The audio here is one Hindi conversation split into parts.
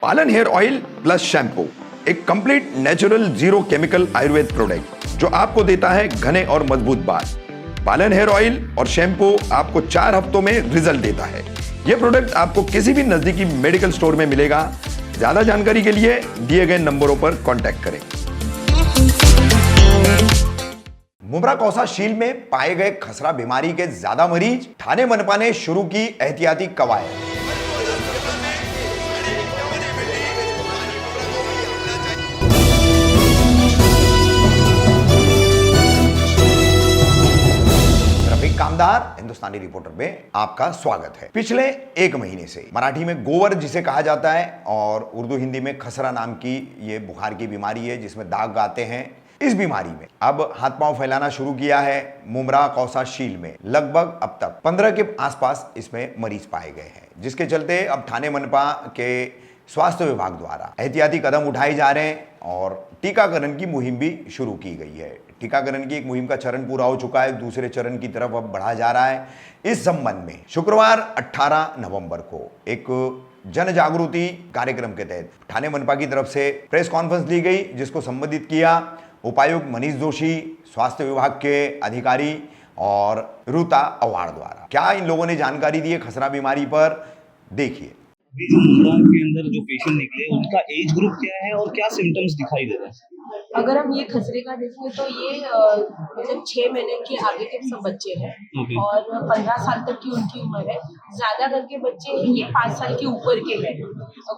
पालन हेयर ऑयल प्लस शैम्पू, एक complete natural zero chemical Ayurveda product जो आपको देता है घने और मजबूत बाल। पालन हेयर ऑयल और शैम्पू आपको 4 हफ्तों में रिजल्ट देता है। यह प्रोडक्ट आपको किसी भी नजदीकी मेडिकल स्टोर में मिलेगा। ज्यादा जानकारी के लिए दिए गए नंबरों पर कांटेक्ट करें। मुब्रा कौसा शील में पाए गए खसरा बीमारी के ज्यादा मरीज, ठाणे मनपा ने शुरू की एहतियाती कवायद। कामदार हिंदुस्तानी रिपोर्टर में आपका स्वागत है। पिछले 1 महीने से मराठी में गोवर जिसे कहा जाता है और उर्दू हिंदी में खसरा नाम की ये बुखार की बीमारी है जिसमें दाग आते हैं। इस बीमारी में अब हाथ पांव फैलाना शुरू किया है। मुब्रा कौसा शील में लगभग अब तक 15 के आसपास इसमें मरीज पाए गए हैं, जिसके चलते अब ठाणे मनपा के स्वास्थ्य विभाग द्वारा एहतियाती कदम उठाए जा रहे हैं और टीकाकरण की मुहिम भी शुरू की गई है। टीकाकरण की एक मुहिम का चरण पूरा हो चुका है, दूसरे चरण की तरफ अब बढ़ा जा रहा है। इस संबंध में शुक्रवार 18 नवंबर को एक जन जागृति कार्यक्रम के तहत ठाणे मनपा की तरफ से प्रेस कॉन्फ्रेंस ली गई, जिसको संबोधित किया उपायुक्त मनीष जोशी, स्वास्थ्य विभाग के अधिकारी और रूता अवार्ड द्वारा। क्या इन लोगों ने जानकारी दी है खसरा बीमारी पर, देखिए। जो मुंबई के अंदर जो पेशेंट निकले उनका एज ग्रुप क्या है और क्या सिम्टम्स दिखाई दे रहे हैं? अगर हम ये खसरे का देखें तो ये मतलब 6 महीने के आगे के सब बच्चे हैं और 15 साल तक की उनकी उम्र है। ज्यादा करके बच्चे ये 5 साल के ऊपर के हैं।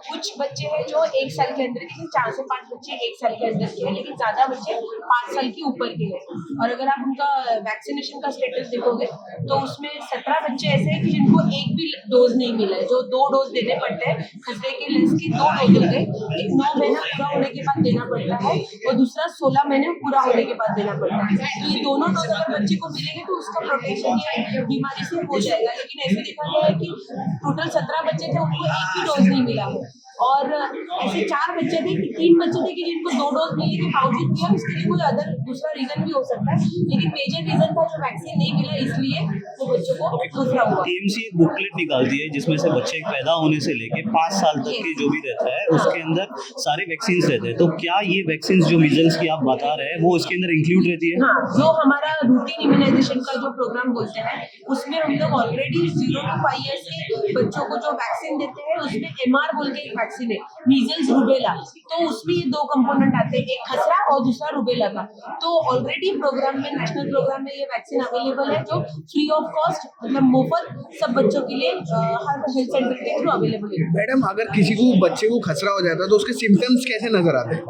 कुछ बच्चे हैं जो 1 साल के अंदर के, 4 से 5 बच्चे 1 साल के अंदर के हैं, लेकिन ज्यादा बच्चे 5 साल के ऊपर के हैं। और अगर आप उनका वैक्सीनेशन का स्टेटस देखोगे तो उसमें 17 बच्चे ऐसे हैं कि जिनको एक भी डोज नहीं मिला है, जो 2 डोज देने पड़ते हैं। खसरे के लेंस की 2 डोज होते हैं, एक 9 महीना पूरा होने के बाद देना पड़ता है और दूसरा 16 महीने पूरा होने के बाद देना पड़ता है। तो ये दोनों डोज अगर बच्चे को मिलेंगे तो उसका प्रोटेक्शन ये बीमारी से हो जाएगा। लेकिन ऐसे देखा गया है कि टोटल 17 बच्चे थे, उनको एक भी डोज नहीं मिला है और ऐसे 4 बच्चे थे कि 3 बच्चे थे कि जिनको 2 डोज मिलने के बावजूद भी, उसके लिए कोई अदर दूसरा रीजन भी हो सकता है, लेकिन मेजर रीजन था जो वैक्सीन नहीं मिला, इसलिए वो बच्चों को खसरा हुआ। टीएमसी एक बुकलेट निकालती है जिसमें से बच्चे पैदा होने से लेके 5 साल तक के जो भी रहता है उसके अंदर सारे वैक्सीन रहते हैं। तो क्या ये वैक्सीन जो मीजल्स की आप बता रहे हैं वो इसके अंदर इंक्लूड रहती है? हाँ, जो हमारा रूटीन इम्यूनाइजेशन का जो प्रोग्राम बोलते हैं उसमें हम लोग ऑलरेडी 0 to 5 ईयर्स के बच्चों को जो वैक्सीन देते हैं उसमें MR बोल के एक वैक्सीन है, मीजल्स रूबेला। तो उसमें ये 2 कंपोनेंट आते हैं, एक खसरा और दूसरा रूबेला का। तो ऑलरेडी प्रोग्राम में, नेशनल प्रोग्राम में ये वैक्सीन अवेलेबल है जो फ्री ऑफ कॉस्ट, मतलब मुफ्त सब बच्चों के लिए हर हेल्थ सेंटर के थ्रू अवेलेबल है। मैडम, अगर किसी को बच्चे को खसरा हो जाता है तो उसके सिम्टम्स कैसे नजर आते हैं?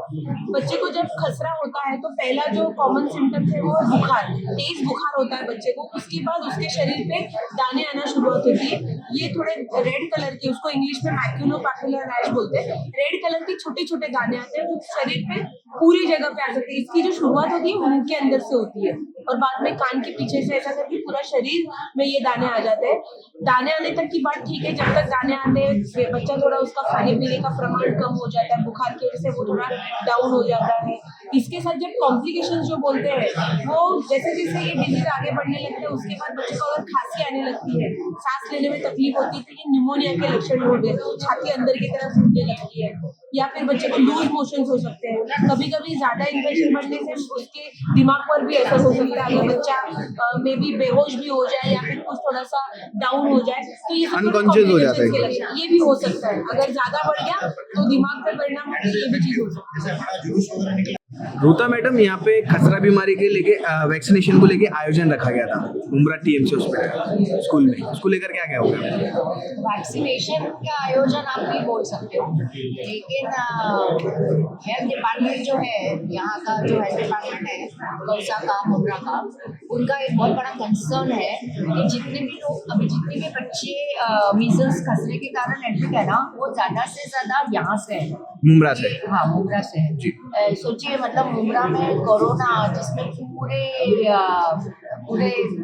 बच्चे को जब खसरा होता है तो पहला जो कॉमन सिम्टम्स है वो है बुखार, तेज बुखार होता है बच्चे को। उसके बाद उसके शरीर पे दाने आना शुरुआत होती है। ये थोड़े रेड कलर के, उसको इंग्लिश में मैक्यूलोपैपुलर रैश बोलते हैं। रेड कलर के छोटे छोटे दाने आते हैं जो शरीर पे पूरी जगह पे आ सकते हैं। इसकी जो शुरुआत होती है वो मुंह के अंदर से होती है और बाद में कान के पीछे से ऐसा करके पूरा शरीर में ये दाने आ जाते हैं। दाने आने तक की बात ठीक है, जब तक दाने आते हैं बच्चा थोड़ा उसका खाने पीने का प्रमाण कम हो जाता है, बुखार की वजह से वो थोड़ा डाउन हो जाता है। इसके साथ जब कॉम्प्लिकेशंस जो बोलते हैं वो जैसे जैसे ये डिजीज आगे बढ़ने लगता है उसके बाद बच्चे को अगर खांसी आने लगती है, सांस लेने में तकलीफ होती है, तो ये निमोनिया के लक्षण हो गए, छाती अंदर की तरफ फूटने लगती है, या फिर बच्चे को लूज मोशंस हो सकते हैं। कभी कभी ज्यादा इन्फेक्शन बढ़ने से उसके दिमाग पर भी असर हो सकता है। अगर बच्चा मे बी बेहोश भी हो जाए या फिर कुछ थोड़ा सा डाउन हो जाए तो ये अनकॉन्शियस हो जाता है, ये भी हो सकता है। अगर ज्यादा बढ़ गया तो दिमाग पर परिणाम होता है, ये भी चीज हो सकती है। रूता मैडम, यहाँ पे खसरा बीमारी के लेके वैक्सीनेशन को लेके आयोजन रखा गया था मुंब्रा टीएमसी हॉस्पिटल स्कूल में। उसको लेकर क्या क्या होगा? वैक्सीनेशन का आयोजन आप भी बोल सकते हो, लेकिन हेल्थ डिपार्टमेंट जो है, यहाँ का जो हेल्थ डिपार्टमेंट है कौसा का, मुंब्रा का, उनका एक बहुत बड़ा कंसर्न है कि जितने भी लोग अभी, जितने भी बच्चे मीजल्स खसरे के कारण एडमिट है ना, वो ज़्यादा से ज़्यादा यहाँ से है, मुंब्रा से। हाँ, मुंब्रा से है। सोचिए, मतलब मुंब्रा में कोरोना जिसमें पूरे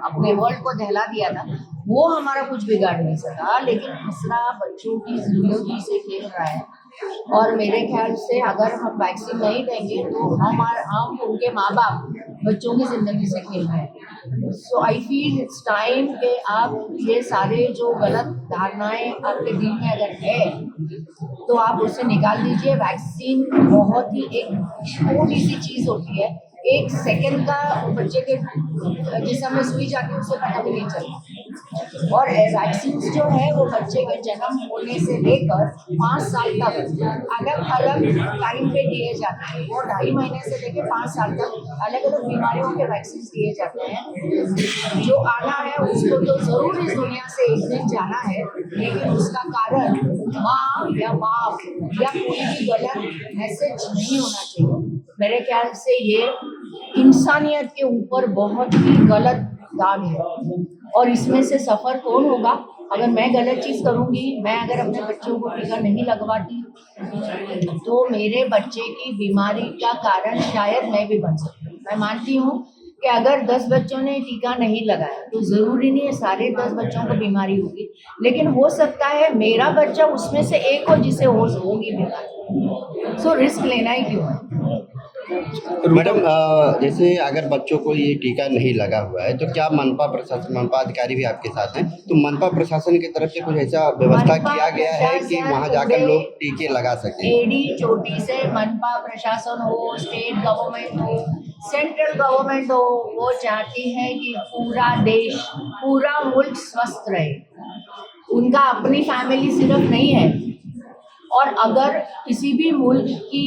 अपने वर्ल्ड को दहला दिया था, वो हमारा कुछ बिगाड़ नहीं सका, लेकिन खसरा बच्चों की जिंदगी से खेल रहा है। और मेरे ख्याल से अगर हम वैक्सीन नहीं देंगे तो हम उनके माँ बाप बच्चों की जिंदगी से खेल रहे हैं। सो आई फील इट्स टाइम कि आप ये सारे जो गलत धारणाएं आपके दिल में अगर है तो आप उसे निकाल दीजिए। वैक्सीन बहुत ही एक छोटी सी चीज होती है, 1 सेकंड का बच्चे के जिस समय सुई जाती है उसे पता भी नहीं चलता। और वैक्सीन जो है वो बच्चे के जन्म होने से लेकर 5 साल तक अलग अलग टाइम पे दिए जाते हैं। वो 2.5 महीने से लेकर 5 साल तक अलग अलग बीमारियों के वैक्सीन दिए जाते हैं। जो आना है उसको तो जरूर इस दुनिया से एक दिन जाना है, लेकिन उसका कारण माँ या बाप या कोई भी गलत मैसेज नहीं होना चाहिए। मेरे ख्याल से ये इंसानियत के ऊपर बहुत ही गलत दाग है। और इसमें से सफर कौन होगा? अगर मैं गलत चीज करूंगी, मैं अगर अपने बच्चों को टीका नहीं लगवाती तो मेरे बच्चे की बीमारी का कारण शायद मैं भी बन सकती हूँ। मैं मानती हूँ कि अगर 10 बच्चों ने टीका नहीं लगाया तो जरूरी नहीं है सारे 10 बच्चों को बीमारी होगी, लेकिन हो सकता है मेरा बच्चा उसमें से एक हो जिसे होगी बीमारी। सो रिस्क लेना ही क्यों है? मैडम, जैसे अगर बच्चों को ये टीका नहीं लगा हुआ है तो क्या मनपा अधिकारी भी आपके साथ हैं, तो मनपा प्रशासन की तरफ से कुछ ऐसा व्यवस्था किया गया है कि वहां जाकर लोग टीके लगा सकें? एडी चोटी से मनपा प्रशासन हो, स्टेट गवर्नमेंट हो, सेंट्रल गवर्नमेंट हो, वो चाहती है कि पूरा देश, पूरा मुल्क स्वस्थ रहे। उनका अपनी फैमिली सिर्फ नहीं है। और अगर किसी भी मुल्क की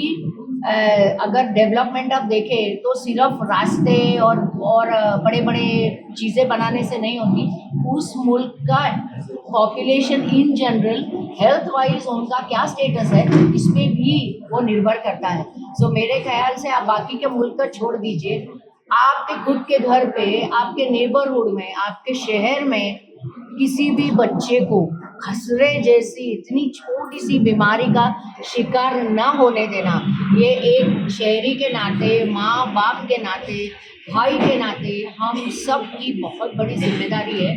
अगर डेवलपमेंट आप देखें तो सिर्फ रास्ते और बड़े बड़े चीज़ें बनाने से नहीं होती। उस मुल्क का population in general health wise उनका क्या स्टेटस है इसमें भी वो निर्भर करता है। सो मेरे ख्याल से आप बाकी के मुल्क का छोड़ दीजिए, आपके खुद के घर पे, आपके नेबरहुड में, आपके शहर में किसी भी बच्चे को खसरे जैसी इतनी छोटी सी बीमारी का शिकार न होने देना, ये एक शहरी के नाते, माँ बाप के नाते, भाई के नाते हम सब की बहुत बड़ी जिम्मेदारी है।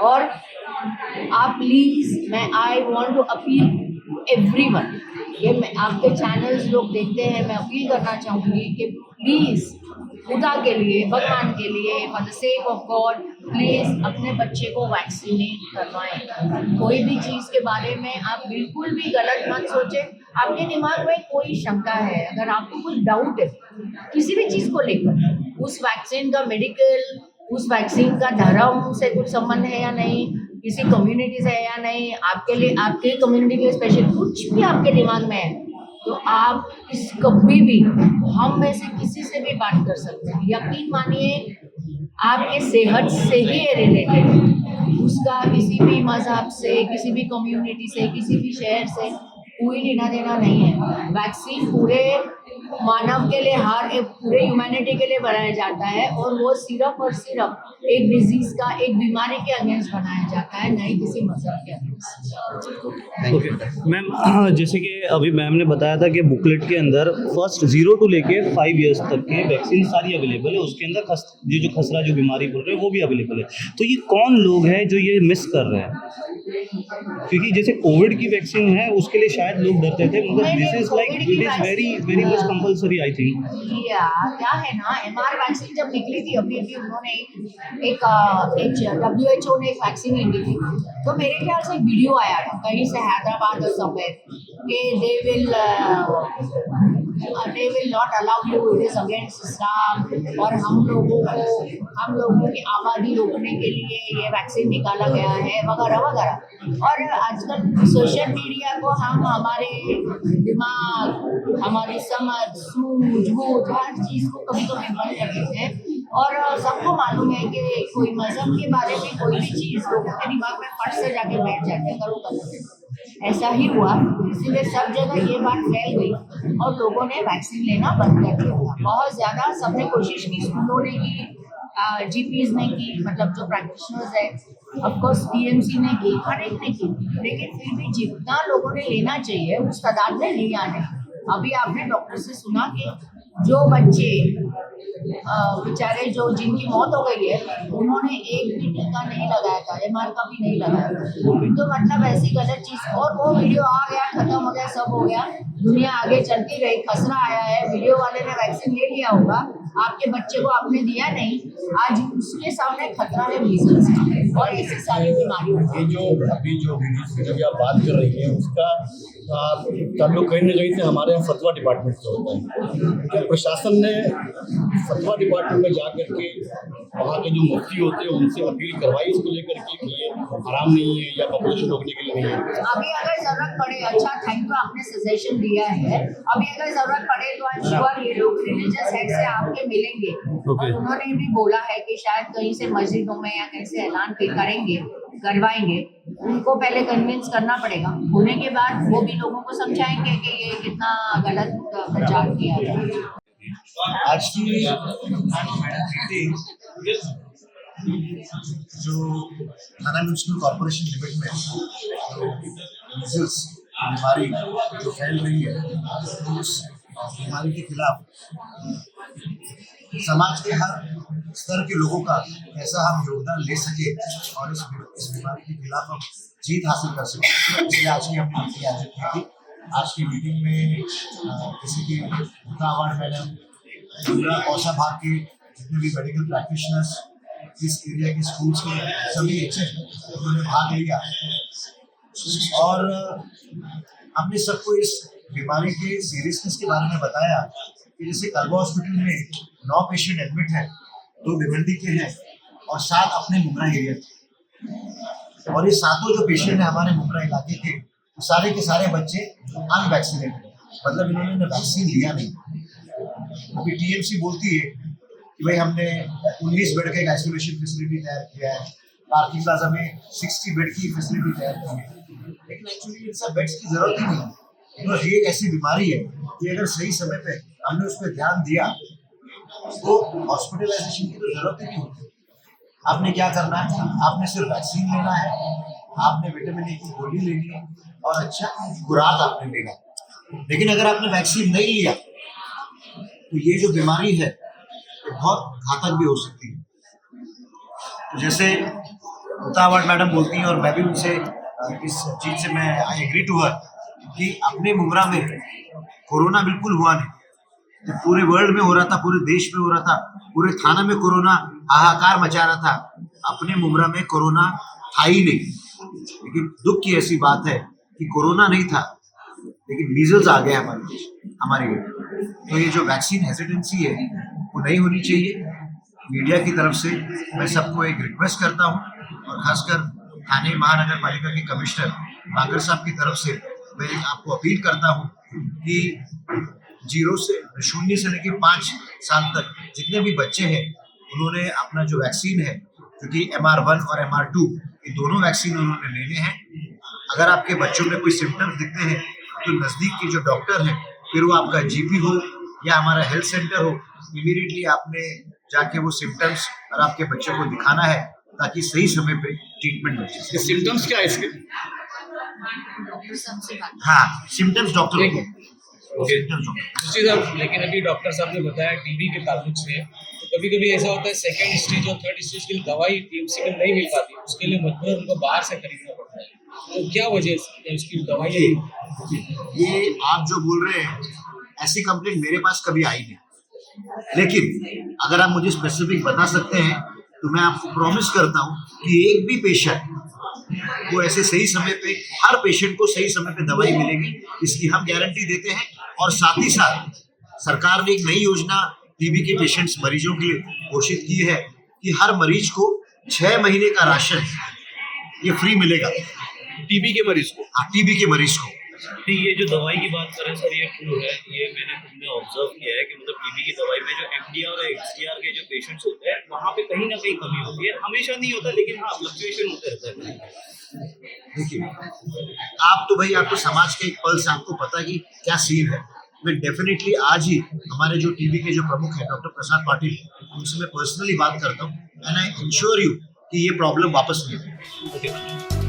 और आप please, I want to appeal everyone, ये मैं आपके चैनल्स लोग देखते हैं, मैं अपील करना चाहूँगी कि प्लीज़ खुदा के लिए, भगवान के लिए, for the sake of God, please अपने बच्चे को वैक्सीनेट करवाएं। कोई भी चीज़ के बारे में आप बिल्कुल भी गलत मत सोचें। आपके दिमाग में कोई शंका है, अगर आपको कुछ डाउट है किसी भी चीज़ को लेकर, उस वैक्सीन का मेडिकल, उस वैक्सीन का धर्म से कुछ संबंध है या नहीं, किसी कम्युनिटी से है या नहीं, आपके लिए, आपके कम्युनिटी के लिए स्पेशल कुछ भी आपके दिमाग में है तो आप इस कभी भी हम में से किसी से भी बात कर सकते हैं। यकीन मानिए आपके सेहत से ही रिलेटेड, उसका किसी भी मजहब से, किसी भी कम्युनिटी से, किसी भी शहर से कोई लेना देना नहीं है। वैक्सीन पूरे मानव के लिए, पूरे ह्यूमैनिटी के लिए बनाया जाता है और वो सिर्फ और सिर्फ एक डिजीज का, एक बीमारी के अगेंस्ट बनाया जाता है, नहीं किसी मजहब के अगेंस्ट। ओके मैम, जैसे कि अभी मैम ने बताया था कि बुकलेट के अंदर फर्स्ट 0 to लेके 5 ईयर्स तक के वैक्सीन सारी अवेलेबल है, उसके अंदर ये जो खसरा जो बीमारी बोल रहे हैं वो भी अवेलेबल है। तो ये कौन लोग हैं जो ये मिस कर रहे हैं? क्योंकि जैसे कोविड की वैक्सीन है उसके लिए शायद लोग डरते थे, मगर this is like it is very much compulsory I think. क्या है ना, MR वैक्सीन जब निकली थी, अभी उन्होंने एक WHO ने एक वैक्सीन ली थी, तो मेरे ख्याल से एक वीडियो आया था कहीं से, हैदराबाद और समवेयर, कि they will not allow you, it is against Islam, और हम लोगों की आबादी रोकने के लिए ये वैक्सीन निकाला गया है वगैरह वगैरह। और आजकल सोशल मीडिया को हम हमारे दिमाग, हमारी समझ, सूझबूझ, हर चीज़ को कभी कभी बंद कर देते हैं। और सबको मालूम है कि कोई मजहब के बारे में कोई भी चीज़ लोगों के दिमाग में फट से जाके बैठ जाती है, करो ऐसा ही हुआ। इसीलिए सब जगह ये बात फैल गई और लोगों ने वैक्सीन लेना बंद कर दिया था। बहुत ज़्यादा सबने कोशिश की, स्कूलों ने की, GPs ने की, मतलब जो प्रैक्टिशनर्स है, ऑफकोर्स TMC ने की, हर एक ने की, लेकिन फिर भी जितना लोगों ने लेना चाहिए उस तादाद में नहीं आ रहे। अभी आपने डॉक्टर से सुना कि जो बच्चे बेचारे जो जिनकी मौत हो गई है उन्होंने एक भी टीका नहीं लगाया था, MR का भी नहीं लगाया था। तो मतलब ऐसी गलत चीज, और वो वीडियो आ गया, खत्म हो गया, सब हो गया, दुनिया आगे चलती रही। खसरा आया है, वीडियो वाले ने वैक्सीन ले लिया होगा, आपके बच्चे को आपने दिया नहीं, आज उसके सामने खतरा है मीजल्स का और ऐसी सारी बीमारियों का। ये जो अभी जो वीडियोस की जब आप बात कर रही हैं उसका ताल्लुक कहीं ना कहीं से हमारे यहाँ फतवा डिपार्टमेंट से होता है। क्या प्रशासन ने फतवा डिपार्टमेंट में जा करके वहाँ के जो मुफ्ती होते हैं उनसे अपील करवाई इसको लेकर के कि ये हराम नहीं है या पॉपुलेशन रोकने के लिए नहीं है? अभी अगर जरूरत पड़े, अच्छा थैंक यू आपने सजेशन दिया है, अभी अगर जरूरत पड़े तो आई श्योर ये लोग रिलीजियस हेड से आपके मिलेंगे। और उन्होंने भी बोला है कि शायद कहीं से मस्जिदों में या कहीं से ऐलान करेंगे, करवाएंगे। उनको पहले कन्विंस करना पड़ेगा, होने के बाद वो भी लोगों को समझाएंगे कि ये कितना गलत प्रचार किया है। आज की मीटिंग जो थाना म्यूनसिपल कॉर्पोरेशन लिमिट में मीजल्स बीमारी जो फैल रही है, तो उस बीमारी के खिलाफ समाज के हर स्तर के लोगों का कैसा हम योगदान ले सके और इस बीमारी के खिलाफ हम जीत हासिल कर सकें, इसलिए आज की हमने मीटिंग आयोजित की थी। आज की मीटिंग में जैसे कि गीता अवार्ड मैडम, कौशा भाग के जितने भी मेडिकल प्रैक्टिशनर्स, इस एरिया के स्कूल्स के सभी HM उन्होंने भाग लिया और हमने सबको इस बीमारी के सीरियसनेस के बारे में बताया कि जैसे कल्बा हॉस्पिटल में 9 पेशेंट एडमिट हैं, 2 भिवंडी के हैं और 7 अपने मुमरा एरिया के, और ये 7 जो पेशेंट हैं हमारे मुमरा इलाके के, सारे के सारे बच्चे अनवैक्सीनेटेड, मतलब इन्होंने वैक्सीन लिया नहीं। अभी TMC बोलती है कि भाई हमने 19 बेड का एक आइसोलेशन फैसिलिटी तैयार किया है, पार्किंग प्लाजा में 60 बेड की फैसिलिटी तैयार की है, लेकिन एक्चुअली इन सब बेड्स की जरूरत ही नहीं है। तो ये एक ऐसी बीमारी है कि अगर सही समय पे हमने उस पर ध्यान दिया तो हॉस्पिटलाइजेशन की तो जरूरत ही नहीं होती। आपने क्या करना है, आपने सिर्फ वैक्सीन लेना है, आपने विटामिन A की गोली लेनी है और अच्छा खुराक आपने लेना है। लेकिन अगर आपने वैक्सीन नहीं लिया तो ये जो बीमारी है ये बहुत घातक भी हो सकती है। तो जैसे गीता अवार्ड मैडम बोलती हैं और मैं भी उनसे इस चीज से मैं आई एग्री टू हर कि अपने मुमरा में कोरोना बिल्कुल हुआ नहीं। जब पूरे वर्ल्ड में हो रहा था, पूरे देश में हो रहा था, पूरे थाना में कोरोना हाहाकार मचा रहा था, अपने मुमरा में कोरोना था ही नहीं। लेकिन दुख की ऐसी बात है कि कोरोना नहीं था लेकिन मीजल्स आ गया हमारे तो ये जो वैक्सीन हेजिटेंसी है वो नहीं होनी चाहिए। मीडिया की तरफ से मैं सबको एक रिक्वेस्ट करता हूँ और खासकर थाने महानगर पालिका के कमिश्नर बागर साहब की तरफ से मैं आपको अपील करता हूँ कि 0 से लेकर 5 साल तक जितने भी बच्चे हैं उन्होंने अपना जो वैक्सीन है, क्योंकि MR1 और MR2 ये दोनों वैक्सीन उन्होंने लेने हैं। अगर आपके बच्चों में कोई सिम्टम्स दिखते हैं तो नज़दीक के जो डॉक्टर हैं, फिर वो आपका GP हो या हमारा हेल्थ सेंटर हो, इमीडिएटली आपने जाके वो सिम्टम्स और आपके बच्चों को दिखाना है ताकि सही समय पे ट्रीटमेंट मिल सके। सिम्टम्स क्या है इसके? हाँ, सिम्टम्स डॉक्टर को लेकिन अभी डॉक्टर साहब ने बताया टीबी के ताल्लुक से तो कभी कभी ऐसा होता है सेकंड स्टेज और थर्ड स्टेज की दवाई TMC में नहीं मिल पाती, उसके लिए मजबूर उनको बाहर से खरीदना पड़ता है। तो क्या वजह है उसकी दवाई? ये आप जो बोल रहे हैं ऐसी कंप्लेंट मेरे पास कभी आई नहीं, लेकिन अगर आप मुझे स्पेसिफिक बता सकते हैं तो मैं आपको प्रॉमिस करता हूँ कि एक भी पेशेंट को ऐसे सही समय पे, हर पेशेंट को सही समय पे दवाई मिलेगी, इसकी हम गारंटी देते हैं। और साथ ही साथ सरकार ने एक नई योजना टीबी के पेशेंट्स मरीजों के लिए घोषित की है कि हर मरीज को 6 महीने का राशन ये फ्री मिलेगा। टीबी के मरीज को? हाँ, टीबी के मरीज को। ठीक, ये जो दवाई की बात करें सर, ये ट्रू है, ये मैंने खुद ने ऑब्जर्व किया है कि मतलब टीबी की दवाई में जो MDR और XDR के जो पेशेंट्स होते हैं वहाँ पे कहीं ना कहीं कमी होती है। हमेशा नहीं होता लेकिन हाँ फ्लक्चुएशन होते रहता है। देखिए, आप तो भाई आपको समाज के एक पल्स, आपको पता है कि क्या सीन है। मैं डेफिनेटली आज ही हमारे जो टीबी के जो प्रमुख है डॉक्टर प्रसाद पाटिल, उनसे मैं पर्सनली बात करता हूँ एंड आई इंश्योर यू कि ये प्रॉब्लम वापस नहीं होगी।